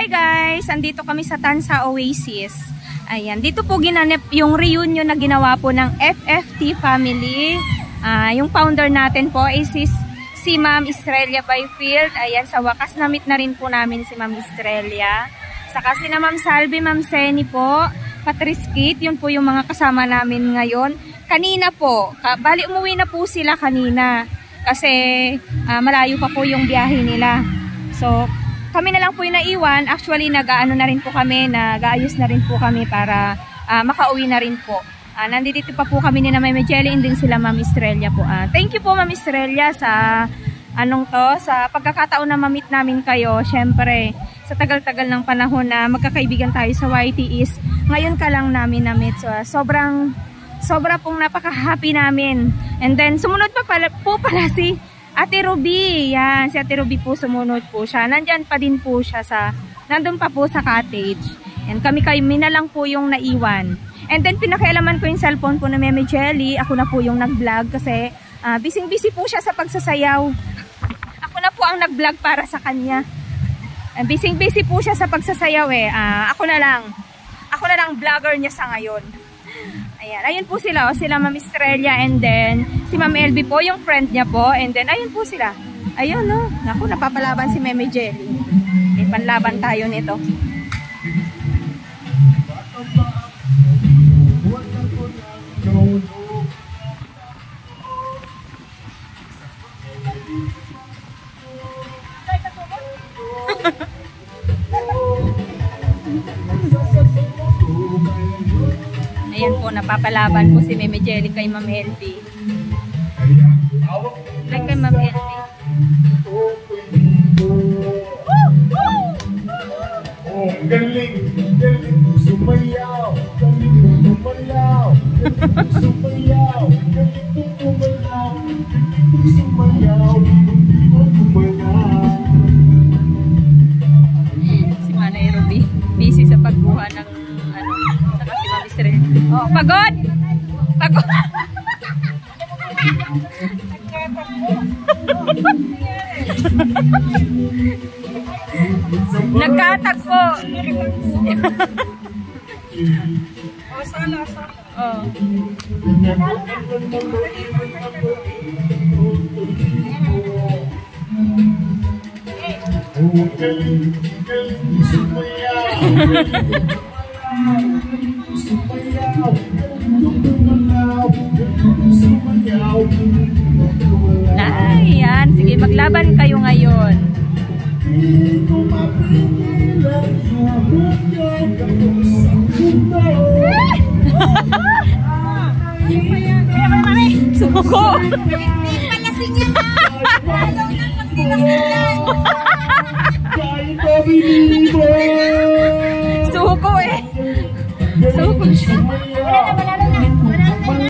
Hi guys! Andito kami sa Tansa Oasis. Ayan, dito po ginanap yung reunion na ginawa po ng FFT family. Yung founder natin po is si Ma'am Estrella Byfield. Ayan, sa wakas na-meet na rin po namin si Ma'am Estrella. Saka si na Ma'am Salvi, Ma'am Seni po, Patrice Kit, yun po yung mga kasama namin ngayon. Kanina po, bali umuwi na po sila kanina kasi malayo pa po yung biyahe nila. So, kami na lang po yung naiwan. Actually, nag-aano na rin po kami, nag-aayos na rin po kami para makauwi na rin po. Nandito pa po kami ni na Ma'am Jelly and din sila Ma'am Estrella po. Thank you po Ma'am Estrella sa sa pagkakataon na ma-meet namin kayo. Syempre, sa tagal-tagal ng panahon na magkakaibigan tayo sa YT is ngayon ka lang namin na-meet. So, sobra pong napaka-happy namin. And then, sumunod pa po pala si Ate Ruby. Yan, si Ate Ruby po sumunod po siya. Nandyan pa din po siya nandun pa po sa cottage. And kami na lang po yung naiwan. And then pinakialaman ko yung cellphone po na Meme Jelly. Ako na po yung nag-vlog kasi busy po siya sa pagsasayaw. Ako na po ang nag-vlog para sa kanya. Busy po siya sa pagsasayaw eh. Ako na lang vlogger niya sa ngayon. Ayan, ayun po sila, sila Ma'am Estrella and then si Ma'am LB po, yung friend niya po, and then ayun po sila. Ayun no, naku, napapalaban si Meme Jelly. Panlaban tayo nito. Ayan po, napapalaban po si Meme Jelly kay Ma'am LB. Ay, kay Ma'am LB. Oh, galing sumayaw, galing sumayaw, sumayaw, galing sumayaw, Si Manay Ruby, busy sa pagbuha ng saka si Ma'am Estrella. Oh, pagod! Pagod! Nagkatagpo. Oh, sana. Oh. Yan, sige, maglaban kayo ngayon. Suko! Hindi pala siya na! Lalo na pag